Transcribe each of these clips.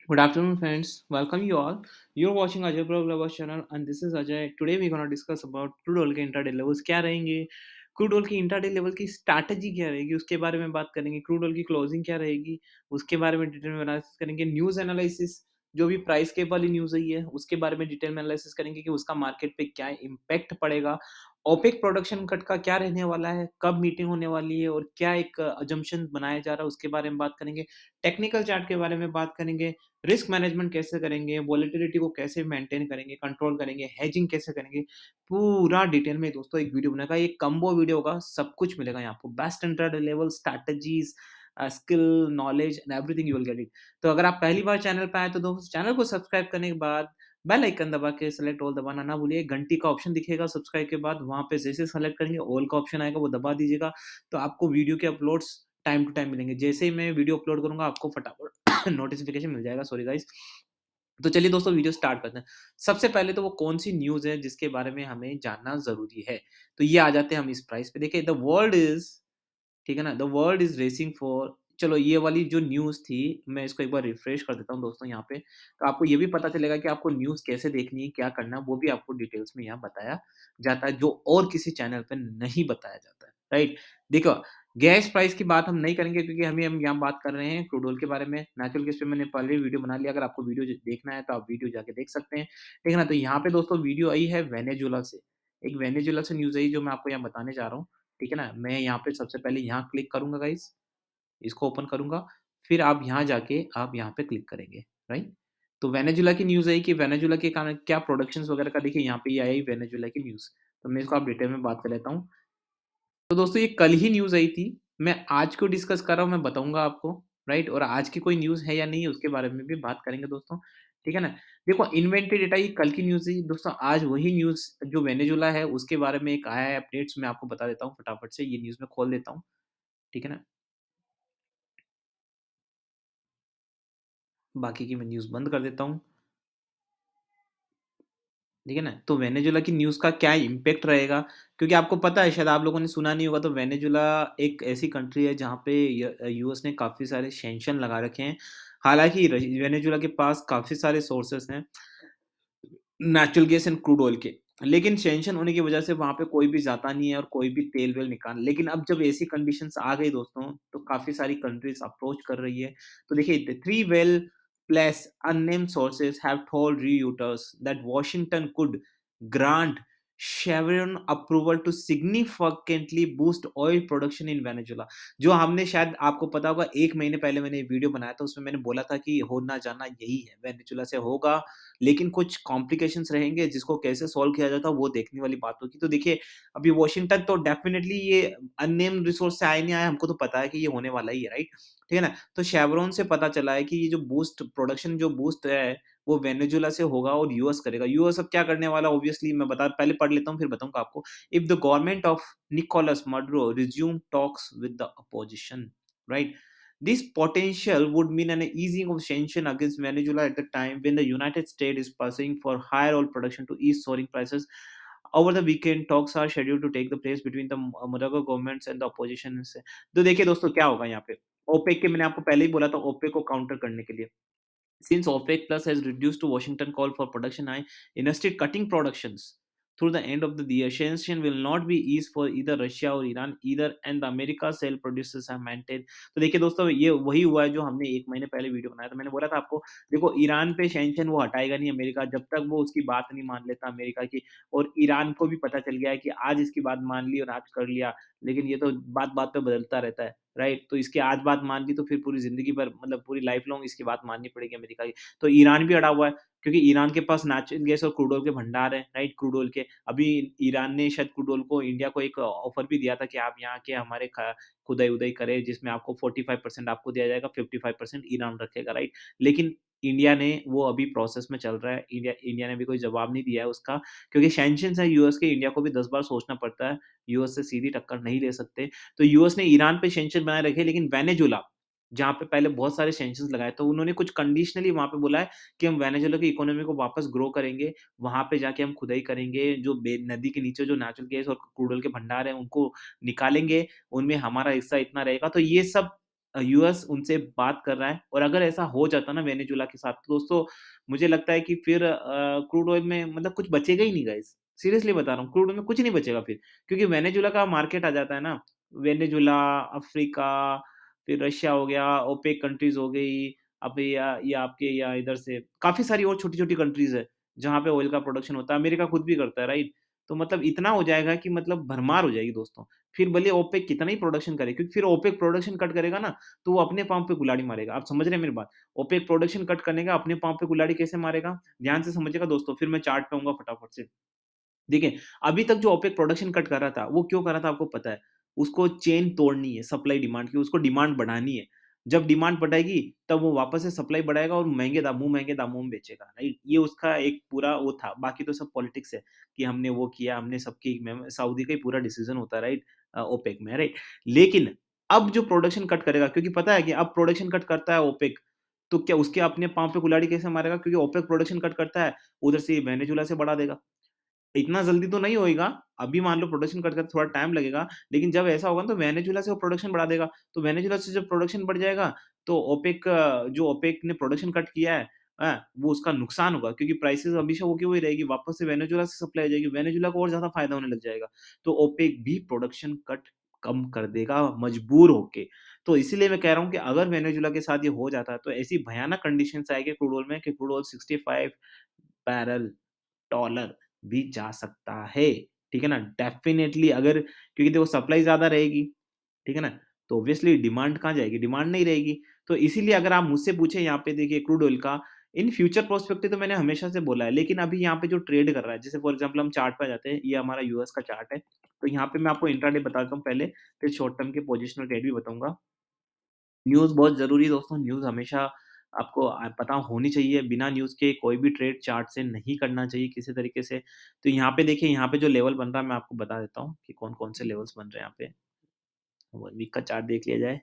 Good afternoon, friends. Welcome you all. You're watching Ajay Pro Global channel, and this is Ajay. Today we're gonna discuss about crude oil के intraday levels क्या रहेंगे, crude oil की intraday level की strategy क्या रहेगी, उसके बारे में बात करेंगे। क्रूड ऑयल की क्लोजिंग क्या रहेगी, उसके बारे में डिटेल में एनालिसिस करेंगे। न्यूज़ एनालिसिस जो भी प्राइस के वाली न्यूज़ आई है, उसके बारे में डिटेल में एनालिसिस करेंगे कि उसका मार्केट पे क्या इम्पैक्ट पड़ेगा। ओपेक प्रोडक्शन कट का क्या रहने वाला है, कब मीटिंग होने वाली है और क्या एक अजम्पशन बनाया जा रहा है, उसके बारे में बात करेंगे। टेक्निकल चार्ट के बारे में बात करेंगे। रिस्क मैनेजमेंट कैसे करेंगे, वोलेटिलिटी को कैसे मेंटेन करेंगे, कंट्रोल करेंगे, हेजिंग कैसे करेंगे, पूरा डिटेल में दोस्तों एक वीडियो बनाएगा। ये कम्बो वीडियो होगा, सब कुछ मिलेगा यहाँ आपको। Best intraday level strategies, skill, knowledge and everything you will get it. तो अगर आप पहली बार चैनल पे आए तो दोस्तों चैनल को सब्सक्राइब करने के बाद बेल आइकन दबा के सेलेक्ट ऑल दबाना ना भूलिए। घंटी का ऑप्शन दिखेगा सब्सक्राइब के बाद, वहाँ पे जैसे सेलेक्ट करेंगे ऑल का ऑप्शन आएगा, वो दबा दीजिएगा। तो आपको वीडियो के अपलोड्स टाइम टू टाइम मिलेंगे। जैसे ही मैं वीडियो अपलोड करूँगा आपको फटाफट नोटिफ़िकेशन मिल जाएगा। Sorry guys. तो चलिए दोस्तों वीडियो स्टार्ट करते हैं। सबसे पहले तो वो कौन-सी न्यूज़ है जिसके बारे में हमें जानना ज़रूरी है। तो ये आ जाते हैं हम इस प्राइस पे। देखिए द वर्ल्ड इज़, ठीक है ना? The world is racing for, चलो ये वाली जो न्यूज़ थी, मैं इसको एक बार रिफ्रेश कर देता हूँ दोस्तों यहाँ पे। तो आपको ये भी पता चलेगा कि आपको न्यूज़ कैसे देखनी है, क्या करना है, वो भी आपको डिटेल्स में यहाँ बताया जाता है, जो और किसी चैनल पे नहीं बताया जाता है, राइट? देखो, गैस प्राइस की बात हम नहीं करेंगे क्योंकि हम यहाँ बात कर रहे हैं क्रूड ऑयल के बारे में। नेचुरल गैस पे मैंने पहले ही वीडियो बना लिया, अगर आपको वीडियो ज देखना है तो आप वीडियो जाके देख सकते हैं, ठीक है ना? तो यहाँ पे दोस्तों वीडियो आई है वेनेजुएला से। एक वेनेजुएला से न्यूज़ आई जो मैं आपको यहाँ बताने जा रहा हूँ। ठीक है ना? मैं यहाँ पे सबसे पहले यहाँ क्लिक करूँगा गाइज़, इसको ओपन करूँगा, फिर आप यहाँ जाके आप यहाँ पे क्लिक करेंगे, राइट? तो वेनेजुएला की न्यूज़ आई कि वेनेजुएला के कारण क्या प्रोडक्शंस वगैरह का, देखिए यहाँ पे ये आई वेनेजुएला की न्यूज़। तो मैं इसको आप डिटेल में बात कर लेता हूँ। तो दोस्तों ये कल ही न्यूज़ आई थी, मैं आज क्यों डिस्कस कर रहा हूँ मैं बताऊँगा आपको, राइट? और आज की कोई न्यूज़ है या नहीं है उसके बारे में भी बात करेंगे दोस्तों, ठीक है ना? देखो इन्वेंटरी डेटा ये कल की न्यूज़ थी, दोस्तों आज वही न्यूज़ जो वेनेजुएला है उसके बारे में एक आया है अपडेट्स, मैं आपको बता देता हूँ फटाफट से, ये न्यूज़ मैं खोल देता हूँ, ठीक है ना? बाकी की मैं न्यूज़ बंद कर देता हूँ, ठीक है ना? तो वेनेजुएला की न्यूज़ का क्या इम्पैक्ट रहेगा, क्योंकि आपको पता है शायद आप लोगों ने सुना नहीं होगा, तो वेनेजुएला एक ऐसी कंट्री है जहाँ पे यूएस ने काफ़ी सारे सैंक्शन लगा रखे हैं। हालाँकि वेनेजुएला के पास काफ़ी सारे सोर्सेज़ हैं natural gas and crude oil के। लेकिन सैंक्शन होने की वजह से वहाँ पे कोई भी जाता नहीं है और कोई भी तेल-वेल निकाल, लेकिन अब जब ऐसी कंडीशंस आ गई दोस्तों, तो काफ़ी सारी कंट्रीज़ अप्रोच कर रही है। तो देखिए the 3 well plus unnamed sources have told Reuters that Washington could grant Chevron approval to significantly boost oil production in Venezuela। जो हमने शायद आपको पता होगा 1 महीने पहले मैंने वीडियो बनाया था, उसमें मैंने बोला था कि होना जाना यही है, वेनेजुएला से होगा, लेकिन कुछ कॉम्प्लिकेशंस रहेंगे जिसको कैसे सॉल्व किया जाता है वो देखने वाली बात होगी। तो देखिए अभी वॉशिंगटन तो डेफिनिटली ये अननेम्ड रिसोर्स से आया नहीं आया, हमको तो पता है कि ये होने वाला ही है, राइट? ठीक है ना? तो शेवरॉन से पता चला है कि ये जो बूस्ट प्रोडक्शन जो बूस्ट है, वो वेनेजुएला से होगा और यूएस करेगा। यूएस अब क्या करने वाला है ऑब्वियसली मैं बता पहले पढ़ लेता हूँ फिर बताऊँगा आपको। If the government of Nicolas Maduro resume talks with the opposition, right? This potential would mean an easing of sanction against Venezuela at the time when the United States is pursuing for higher oil production to ease soaring prices. Over the weekend, talks are scheduled to take the place between the Maduro governments and the opposition. तो देखिए दोस्तों क्या होगा यहाँ पे, OPEC के मैंने आपको पहले ही बोला था ओपेक को काउंटर करने के लिए, since OPEC Plus has reduced to Washington call for production high, instead cutting productions through the end of the year, sanction will not be eased for either Russia or Iran either, and the America cell producers have maintained। तो देखिए दोस्तों ये वही हुआ है जो हमने 1 महीने पहले वीडियो बनाया था। मैंने बोला था आपको, देखो ईरान पे सैंक्शन वो हटाएगा नहीं अमेरिका जब तक वो उसकी बात नहीं मान लेता अमेरिका की, और ईरान को भी पता चल गया है कि आज इसकी बात मान ली और आज कर लिया, लेकिन ये तो बात-बात पे बदलता रहता है। राइट? तो इसकी आज बात मान ली तो फिर पूरी ज़िंदगी भर मतलब पूरी लाइफ़ लॉन्ग इसकी बात माननी पड़ेगी अमेरिका की। तो ईरान भी अड़ा हुआ है क्योंकि ईरान के पास नेचुरल गैस और क्रूड ऑयल के भंडार हैं, राइट? क्रूड ऑयल के। अभी ईरान ने शायद क्रूड ऑयल को इंडिया को एक ऑफ़र भी दिया था कि आप यहाँ के हमारे खुदाई-वुदाई करें जिसमें आपको 45% आपको दिया जाएगा, 55% ईरान रखेगा, राइट? लेकिन इंडिया ने वो अभी प्रोसेस में चल रहा है। इंडिया इंडिया ने अभी कोई जवाब नहीं दिया है उसका, क्योंकि सैंक्शंस है यूएस के, इंडिया को भी 10 बार सोचना पड़ता है। यूएस से सीधी टक्कर नहीं ले सकते। तो यूएस ने ईरान पे सैंक्शन बनाए रखे, लेकिन वेनेजुएला, जहाँ पे पहले बहुत सारे सैंक्शंस लगाए, तो उन्होंने कुछ कंडीशनली वहाँ पे बोला है कि हम वेनेजुएला की इकोनॉमी को वापस ग्रो करेंगे, वहाँ पे जाके हम खुदाई करेंगे, जो बे नदी के नीचे जो नेचुरल गैस और क्रूड ऑयल के भंडार हैं, उनको निकालेंगे, उनमें हमारा हिस्सा इतना रहेगा। तो ये सब यूएस उनसे बात कर रहा है और अगर ऐसा हो जाता ना वेनेजुएला के साथ, तो दोस्तों मुझे लगता है कि फिर क्रूड ऑयल में मतलब कुछ बचेगा ही नहीं गाइस। सीरियसली बता रहा हूँ, क्रूड ऑयल में कुछ नहीं बचेगा फिर, क्योंकि वेनेजुएला का मार्केट आ जाता है ना, वेनेजुएला, अफ्रीका, फिर रशिया हो गया, ओपेक कंट्रीज़ हो गई, अब या आपके या इधर से काफ़ी सारी और छोटी-छोटी कंट्रीज़ है, जहाँ पे ऑयल का प्रोडक्शन होता है। अमेरिका खुद भी करता है, राइट? तो मतलब इतना हो जाएगा कि मतलब भरमार हो जाएगी दोस्तों। फिर भले ओपेक कितना ही प्रोडक्शन करे, क्योंकि फिर ओपेक प्रोडक्शन कट करेगा ना, तो वो अपने पाँव पे कुल्हाड़ी मारेगा। आप समझ रहे हैं मेरी बात? ओपेक प्रोडक्शन कट करने का अपने पाँव पे कुल्हाड़ी कैसे मारेगा? ध्यान से समझिएगा दोस्तों, फिर मैं चार्ट पे आऊँगा फटाफट से। देखिए, अभी तक जो ओपेक प्रोडक्शन कट कर रहा था, वो क्यों कर रहा था आपको पता है? उसको चेन तोड़नी है सप्लाई डिमांड की, उसको डिमांड बढ़ानी है। जब डिमांड बढ़ाएगी, तब वो वापस से सप्लाई बढ़ाएगा और महँगे दामों में बेचेगा, राइट? ये उसका एक पूरा वो था, बाकी तो सब पॉलिटिक्स है कि हमने वो किया, हमने सबकी में सऊदी का ही पूरा डिसीज़न होता है, राइट? ओपेक में, राइट? लेकिन अब जो प्रोडक्शन कट करेगा, क्योंकि पता है कि अब प्रोडक्शन कट करता है ओपेक, तो क्या उसके अपने पाँव पे कुल्हाड़ी कैसे मारेगा? क्योंकि ओपेक प्रोडक्शन कट करता है, उधर से वेनेजुएला से बढ़ा देगा। इतना जल्दी तो नहीं होएगा, अभी मान लो प्रोडक्शन कट कर थोड़ा टाइम लगेगा, लेकिन जब ऐसा होगा ना तो वेनेजुएला से वो प्रोडक्शन बढ़ा देगा। तो वेनेजुएला से जब प्रोडक्शन बढ़ जाएगा, तो ओपेक जो ओपेक ने प्रोडक्शन कट किया है, वो उसका नुकसान होगा, क्योंकि प्राइसेज़ हमेशा वो की वही रहेगी, वापस से वेनेजुएला से सप्लाई आ जाएगी, वेनेजुएला को और ज़्यादा फ़ायदा होने लग जाएगा। तो ओपेक भी प्रोडक्शन कट कम कर देगा मजबूर होके। तो इसीलिए मैं कह रहा हूँ कि अगर वेनेजुएला के साथ ये हो जाता है, तो ऐसी भयानक कंडीशंस आएगी क्रूड ऑयल में कि क्रूड ऑयल 65 बैरल डॉलर भी जा सकता है, ठीक है ना? डेफ़िनेटली अगर क्योंकि देखो सप्लाई ज़्यादा रहेगी, ठीक है ना? तो ऑब्वियसली डिमांड कहाँ जाएगी? डिमांड नहीं रहेगी। तो इसीलिए अगर आप मुझसे पूछें यहाँ पे देखिए क्रूड ऑयल का इन फ्यूचर पर्सपेक्टिव तो मैंने हमेशा से बोला है, लेकिन अभी यहाँ पे जो ट्रेड कर रहा है, जैसे फॉर एग्ज़ाम्पल हम चार्ट पे आ जाते हैं, ये हमारा यूएस का चार्ट है। तो यहाँ पे मैं आपको इंट्राडे बताता हूँ पहले, फिर शॉर्ट टर्म के पोजिशनल ट्रेड भी बताऊँगा। न्यूज़ बहुत ज़रूरी है दोस्तों, न्यूज़ हमेशा आपको पता होनी चाहिए, बिना न्यूज़ के कोई भी ट्रेड चार्ट से नहीं करना चाहिए किसी तरीके से। तो यहाँ पे देखिए, यहाँ पे जो लेवल बन रहा है मैं आपको बता देता हूँ कि कौन-कौन से लेवल्स बन रहे हैं यहाँ पे। 1 वीक का चार्ट देख लिया जाए।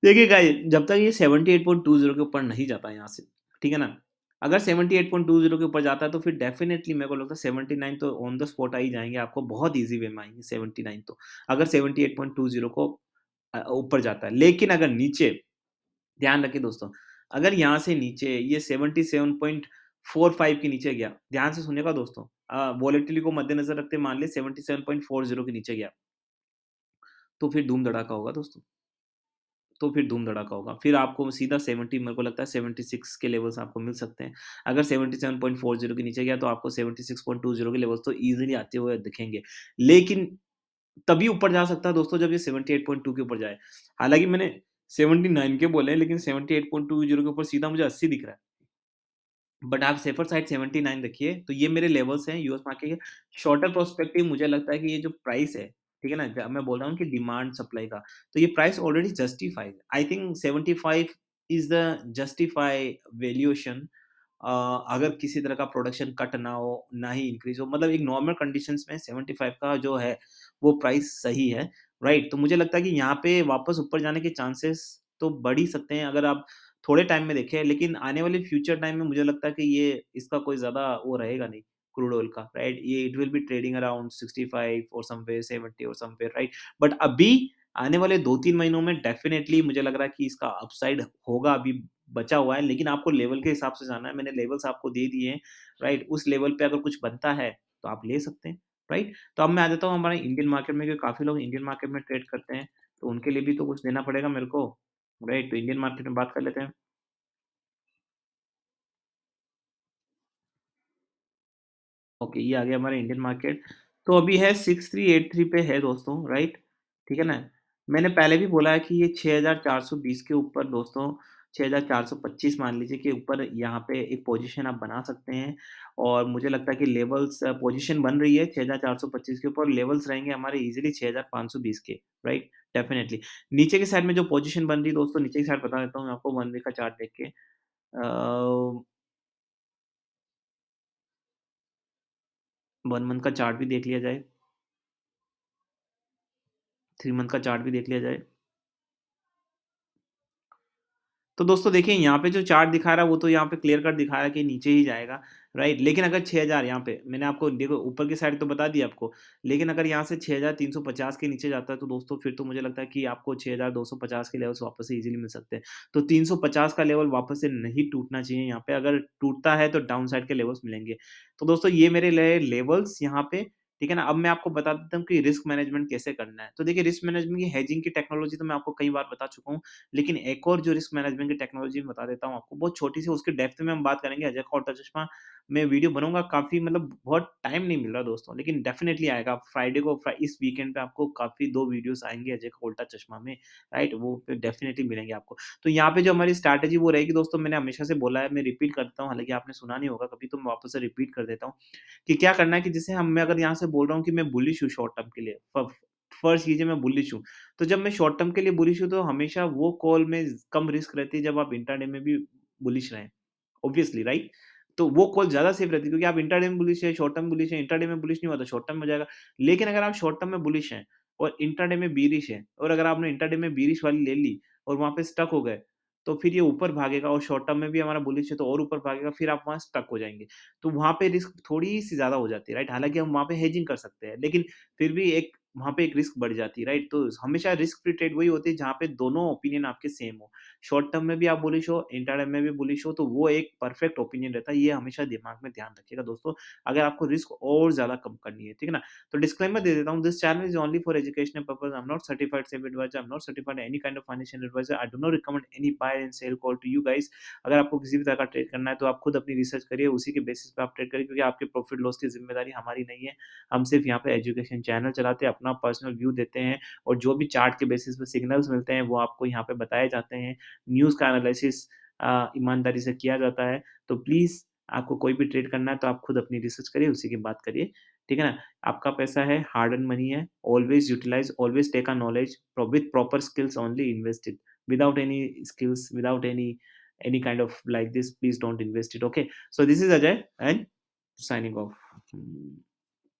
देखिए गाइस, जब तक ये 78.20 के ऊपर नहीं जाता यहाँ से, ठीक है ना? अगर 78.20 के ऊपर जाता है तो फिर डेफ़िनेटली मेरे को लगता है 79 तो ऑन द स्पॉट आ ही जाएँगे आपको, बहुत ईज़ी वे में आएँगे 79 तो। अगर 78.20 को ऊपर जाता है। लेकिन अगर नीचे ध्यान रखिए दोस्तों, अगर यहाँ से नीचे ये 77.45 के नीचे गया, ध्यान से सुनिएगा दोस्तों, वोलेटिलिटी को मद्देनज़र रखते मान लें 77.40 के नीचे गया, तो फिर धूम-धड़ाका होगा दोस्तों। तो फिर धूम-धड़ाका होगा। फिर आपको सीधा 70 मेरे को लगता है 76 के लेवल्स आपको मिल सकते हैं। अगर 77.40 के नीचे गया तो आपको 76.20 के लेवल्स तो ईज़िली आते हुए दिखेंगे। लेकिन तभी ऊपर जा सकता है दोस्तों जब ये 78.2 के ऊपर जाए। हालाँकि मैंने 79 के बोले हैं लेकिन 78.20 के ऊपर सीधा मुझे 80 दिख रहा है। बट आप सेफर साइड 79 रखिए, तो ये मेरे लेवल्स हैं यूएस मार्केट के। शॉर्टर पर्सपेक्टिव मुझे लगता है कि ये जो प्राइस है, ठीक है ना? ज मैं बोल रहा हूँ कि डिमांड सप्लाई का, तो ये प्राइस ऑलरेडी जस्टिफाइड है। I think 75 is the justify valuation अगर किसी तरह का प्रोडक्शन कट ना हो, ना ही इंक्रीज़ हो, मतलब एक नॉर्मल कंडीशंस में 75 का जो है, वो प्राइस सही है, राइट? तो मुझे लगता है कि यहाँ पे वापस ऊपर जाने के चांसेस तो बढ़ ही सकते हैं अगर आप थोड़े टाइम में देखें, लेकिन आने वाले फ्यूचर टाइम में मुझे लगता है कि ये इसका कोई ज़्यादा वो रहेगा नहीं, क्रूड ऑयल का, राइट? ये it will be trading around 65 और समवेयर 70 और समवेयर, राइट? बट अभी आने वाले 2-3 महीनों में डेफ़िनेटली मुझे लग रहा है कि इसका अपसाइड होगा, अभी बचा हुआ है, लेकिन आपको लेवल के हिसाब से जाना है। मैंने लेवल्स आपको दे दिए हैं, राइट? उस लेवल पे अगर कुछ बनता है, तो आप ले सकते हैं, राइट? तो अब मैं आ जाता हूँ हमारे इंडियन मार्केट में, क्योंकि काफ़ी लोग इंडियन मार्केट में ट्रेड करते हैं, तो उनके लिए भी तो कुछ देना पड़ेगा मेरे को, राइट? तो इंडियन मार्केट में बात कर लेते हैं। ओके, ये आ गया हमारा इंडियन मार्केट। तो अभी है 6383 पे है दोस्तों, राइट? ठीक है ना? मैंने पहले भी बोला है कि ये 6420 के ऊपर दोस्तों 6425 मान लीजिए कि ऊपर यहाँ पे एक पोज़ीशन आप बना सकते हैं और मुझे लगता है कि लेवल्स पोज़ीशन बन रही है 6425 के ऊपर, लेवल्स रहेंगे हमारे ईज़िली 6520 के, राइट? डेफ़िनेटली। नीचे की साइड में जो पोज़ीशन बन रही है दोस्तों, नीचे की साइड बता देता हूँ मैं आपको 1 वीक का चार्ट देख के। 1 मंथ का चार्ट भी देख लिया जाए, 3 मंथ का चार्ट भी देख लिया जाए। तो दोस्तों देखिए यहाँ पे जो चार्ट दिखा रहा है वो तो यहाँ पे क्लियर कट दिखा रहा है कि नीचे ही जाएगा, राइट? लेकिन अगर 6000 यहाँ पे मैंने आपको देखो ऊपर की साइड तो बता दी आपको, लेकिन अगर यहाँ से 6350 के नीचे जाता है तो दोस्तों फिर तो मुझे लगता है कि आपको 6250 के लेवल्स वापस से ईज़िली मिल सकते हैं। तो 350 का लेवल वापस से नहीं टूटना चाहिए यहाँ पे, अगर टूटता है तो डाउन साइड के लेवल्स मिलेंगे। तो दोस्तों ये मेरे लिए लेवल्स यहाँ पे, ठीक है ना? अब मैं आपको बता देता हूँ कि रिस्क मैनेजमेंट कैसे करना है। तो देखिए रिस्क मैनेजमेंट की हेजिंग की टेक्नोलॉजी तो मैं आपको कई बार बता चुका हूँ, लेकिन एक और जो रिस्क मैनेजमेंट की टेक्नोलॉजी मैं बता देता हूँ आपको, बहुत छोटी-सी उसकी डेप्थ में हम बात करेंगे अजय का उल्टा चश्मा मैं वीडियो बनाऊँगा काफ़ी मतलब बहुत टाइम नहीं मिल रहा दोस्तों, लेकिन डेफ़िनेटली आएगा। फ्राइडे को इस वीकेंड पे आपको काफ़ी 2 वीडियोज़ आएँगे अजय का उल्टा चश्मा में, राइट? वो पे डेफ़िनेटली मिलेंगे आपको। तो यहाँ पे जो हमारी स्ट्रैटेजी वो रहेगी दोस्तों मैंने हमेशा से बोला है, मैं रिपीट करता हूँ, हालाँकि आपने सुना नहीं होगा कभी तो मैं वापस से रिपीट कर देता हूँ, कि क्या करना है कि जैसे हम मैं अगर यहाँ से बोल रहा हूँ कि मैं बुलिश हूँ शॉर्ट टर्म के लिए, फर्स्ट कीजिए मैं बुलिश हूँ। तो जब मैं शॉर्ट टर्म के लिए बुलिश हूँ तो हमेशा वो कॉल में कम रिस्क रहती है जब आप इंट्राडे में भी बुलिश रहें। Obviously right? तो वो कॉल ज़्यादा सेफ रहती है क्योंकि आप इंट्राडे में बुलिश है, शॉर्ट टर्म बुलिश है, इंट्राडे में बुलिश नहीं हुआ तो शॉर्ट टर्म में हो जाएगा। लेकिन अगर आप शॉर्ट टर्म में बुलिश हैं और इंट्राडे में बीरिश है और अगर आपने इंट्राडे में बीरिश वाली ले ली और वहाँ पे स्टक हो गए, तो फिर ये ऊपर भागेगा और शॉर्ट टर्म में भी हमारा बुलिश है तो और ऊपर भागेगा, फिर आप वहाँ स्टक हो जाएँगे। तो वहाँ पे रिस्क थोड़ी-सी ज़्यादा हो जाती है, राइट? हालाँकि हम वहाँ पे हेजिंग कर सकते हैं, लेकिन फिर भी एक वहाँ पे एक रिस्क बढ़ जाती है, राइट? तो हमेशा रिस्क फ्री ट्रेड वही होती है जहाँ पे दोनों ओपिनियन आपके सेम हो। शॉर्ट टर्म में भी आप बुलिश हो, इंट्राडे में भी बुलिश हो, तो वो एक परफेक्ट ओपिनियन रहता है। ये हमेशा दिमाग में ध्यान रखिएगा दोस्तों, अगर आपको रिस्क और ज़्यादा कम करनी है, ठीक है ना? तो डिस्क्लेमर दे देता हूँ, this channel is only for educational purpose, I am not certified SEBI adviser, I am not certified any kind of financial adviser, I do not recommend any buy and sell call to you guys. अगर आपको किसी भी तरह का trade करना है, तो आप खुद अपनी रिसर्च करिए, उसी के बेसिस पे आप ट्रेड करिए क्योंकि आपके प्रॉफिट लॉस की ज़िम्मेदारी हमारी नहीं है। हम सिर्फ़ यहाँ पे एजुकेशन चैनल चलाते हैं, अपना पर्सनल व्यू देते हैं और जो भी चार्ट के बेसिस पे सिग्नल्स मिलते हैं, वो आपको यहाँ पे बताए जाते हैं। न्यूज़ का एनालिसिस ईमानदारी से किया जाता है। तो प्लीज़ आपको कोई भी ट्रेड करना है तो आप खुद अपनी रिसर्च करिए, उसी की बात करिए। ठीक है ना? आपका पैसा है, हार्ड अर्न्ड मनी है, always utilise, always take a knowledge with proper skills only invest it. Without any skills, without any kind of like this, please don't invest it. Okay. So this is Ajay and signing off.